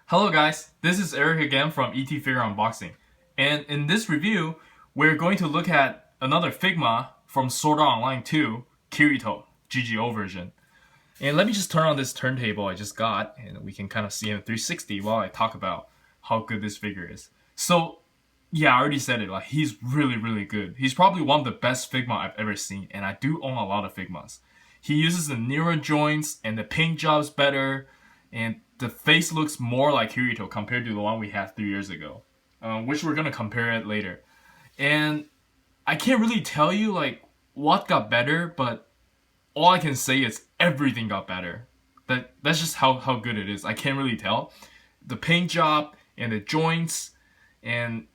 Hello guys, this is Eric again from ET Figure Unboxing, and in this review, we're going to look at another Figma from Sword Art Online 2, Kirito GGO version. And let me just turn on this turntable I just got, and we can kind of see in 360 while I talk about how good this figure is. So, yeah, I already said it, like he's really good. He's probably one of the best Figma I've ever seen, and I do own a lot of Figmas. He uses the nearer joints, and the paint job's better, and the face looks more like Kirito compared to the one we had 3 years ago, which we're gonna compare it later. And I can't really tell you like what got better, but all I can say is everything got better. That's just how good it is. I can't really tell. The paint job and the joints and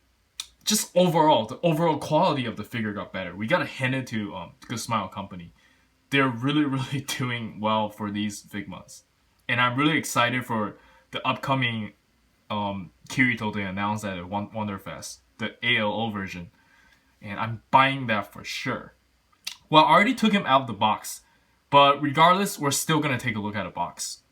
just overall, the overall quality of the figure got better. We gotta hand it to Good Smile Company. They're really doing well for these Figmas. And I'm really excited for the upcoming Kirito they announced at Wonderfest, the ALO version. And I'm buying that for sure. Well, I already took him out of the box, but regardless, we're still gonna take a look at a box.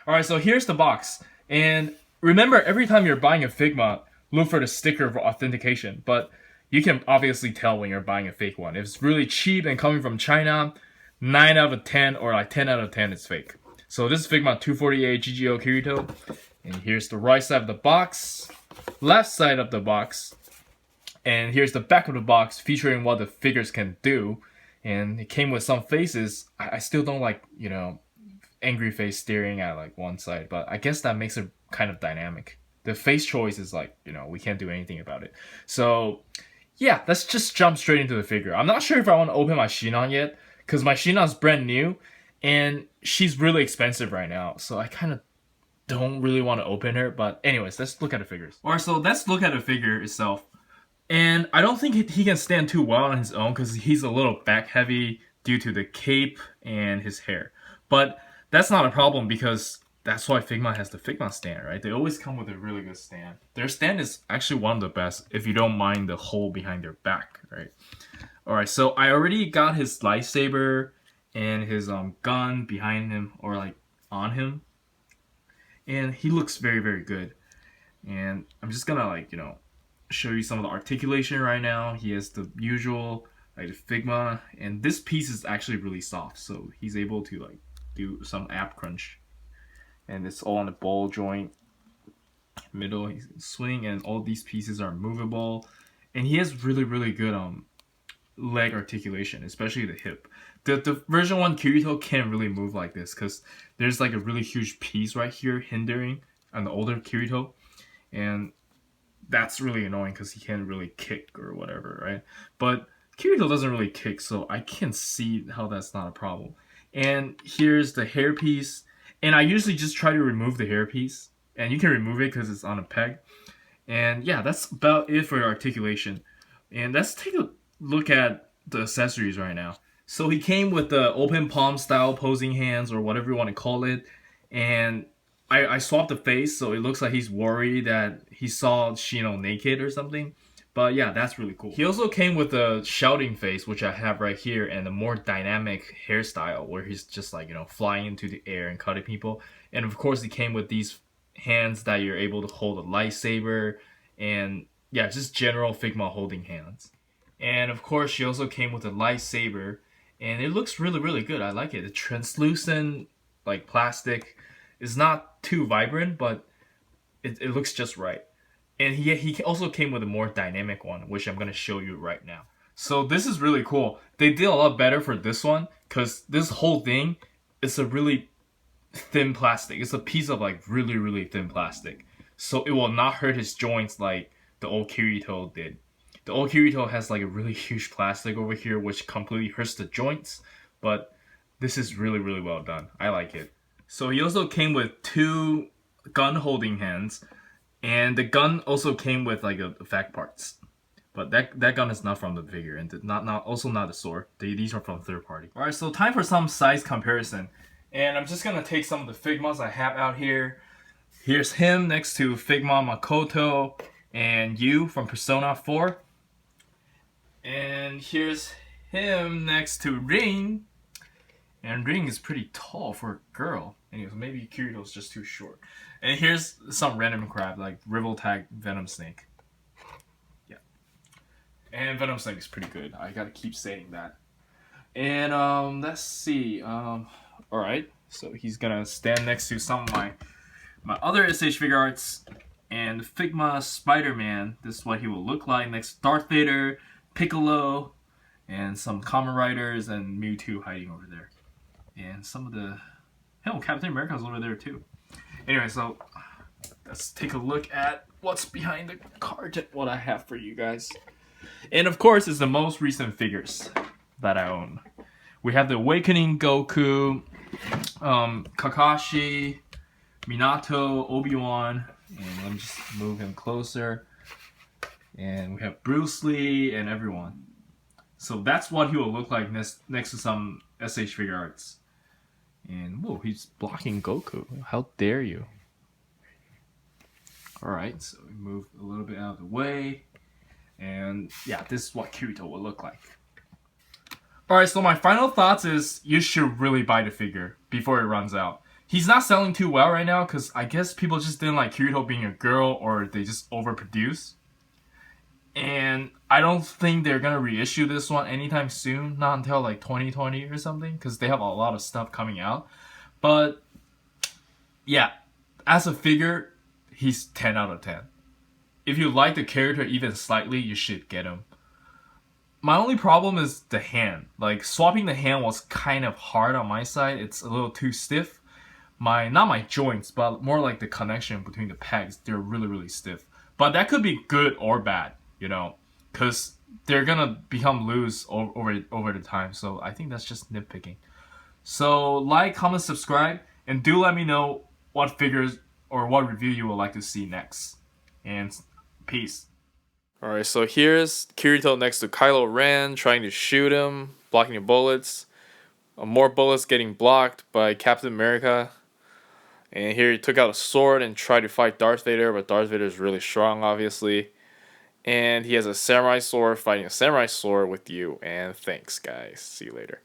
Alright, so here's the box. And remember, every time you're buying a Figma, look for the sticker of authentication. But you can obviously tell when you're buying a fake one. If it's really cheap and coming from China, 9 out of 10 or like 10 out of 10 is fake. So this is Figma 248 GGO Kirito. And here's the right side of the box, left side of the box, and here's the back of the box featuring what the figures can do. And it came with some faces. I still don't like, angry face staring at like one side, but I guess that makes it kind of dynamic. The face choice is like, we can't do anything about it. So yeah, let's just jump straight into the figure. I'm not sure if I want to open my Shinon yet, because my Shinon's brand new, and she's really expensive right now, so I kind of don't really want to open her. But anyways, let's look at the figures. Alright, so let's look at the figure itself. And I don't think he can stand too well on his own because he's a little back heavy due to the cape and his hair. But that's not a problem because that's why Figma has the Figma stand, right? They always come with a really good stand. Their stand is actually one of the best if you don't mind the hole behind their back, right? Alright, so I already got his lightsaber and his gun behind him or like on him, and he looks very good. And I'm just gonna show you some of the articulation right now. He has the usual like the Figma, and this piece is actually really soft, so he's able to like do some ab crunch, and it's all on the ball joint middle. He's swing, and all these pieces are movable, and he has really good leg articulation, especially the hip. The version 1 Kirito can't really move like this because there's like a really huge piece right here hindering on the older Kirito, and that's really annoying because he can't really kick or whatever, right? But Kirito doesn't really kick, so I can see how that's not a problem. And here's the hairpiece, and I usually just try to remove the hairpiece, and you can remove it because it's on a peg. And yeah, that's about it for articulation. And let's take a look at the accessories right now. So he came with the open palm style posing hands, or whatever you want to call it, and I swapped the face so it looks like he's worried that he saw Shino naked or something. But yeah, that's really cool. He also came with a shouting face, which I have right here, and a more dynamic hairstyle where he's just like, flying into the air and cutting people. And of course, he came with these hands that you're able to hold a lightsaber, and yeah, just general Figma holding hands. And of course, she also came with a lightsaber, and it looks really good. I like it. The translucent like plastic is not too vibrant, but it looks just right. And he also came with a more dynamic one, which I'm going to show you right now. So this is really cool. They did a lot better for this one because this whole thing is a really thin plastic. It's a piece of like really thin plastic. So it will not hurt his joints like the old Kirito did. The old Kirito has like a really huge plastic over here which completely hurts the joints, but this is really well done. I like it. So he also came with 2 gun holding hands, and the gun also came with like a effect parts. But that gun is not from the figure, and also not the sword. These are from third party. Alright, so time for some size comparison. And I'm just gonna take some of the Figmas I have out here. Here's him next to Figma Makoto and Yu from Persona 4. And here's him next to Ring. And Ring is pretty tall for a girl. Anyways, maybe Kirito's just too short. And here's some random crap like Rival Tag Venom Snake. Yeah. And Venom Snake is pretty good. I gotta keep saying that. And let's see. Alright. So he's gonna stand next to some of my other SH figure arts. And Figma Spider-Man. This is what he will look like next to Darth Vader, Piccolo, and some Kamen Riders and Mewtwo hiding over there. And some of the... Hell, Captain America's over there too. Anyway, so let's take a look at what's behind the card, what I have for you guys. And of course, it's the most recent figures that I own. We have the Awakening Goku, Kakashi, Minato, Obi-Wan, and let me just move him closer. And we have Bruce Lee and everyone. So that's what he will look like next to some SH figure arts. And whoa, he's blocking Goku. How dare you? Alright, so we move a little bit out of the way. And yeah, this is what Kirito will look like. Alright, so my final thoughts is you should really buy the figure before it runs out. He's not selling too well right now because I guess people just didn't like Kirito being a girl or they just overproduce. And I don't think they're gonna reissue this one anytime soon, not until like 2020 or something, because they have a lot of stuff coming out. But yeah, as a figure, he's 10 out of 10. If you like the character even slightly, you should get him. My only problem is the hand. Like, swapping the hand was kind of hard on my side. It's a little too stiff. Not my joints, but more like the connection between the pegs. They're really, really stiff. But that could be good or bad, you know, because they're gonna become loose over the time. So I think that's just nitpicking. So like, comment, subscribe, and do let me know what figures or what review you would like to see next. And peace. Alright, so here's Kirito next to Kylo Ren trying to shoot him, blocking the bullets. More bullets getting blocked by Captain America. And here he took out a sword and tried to fight Darth Vader, but Darth Vader is really strong, obviously. And he has a samurai sword fighting a samurai sword with you. And thanks, guys. See you later.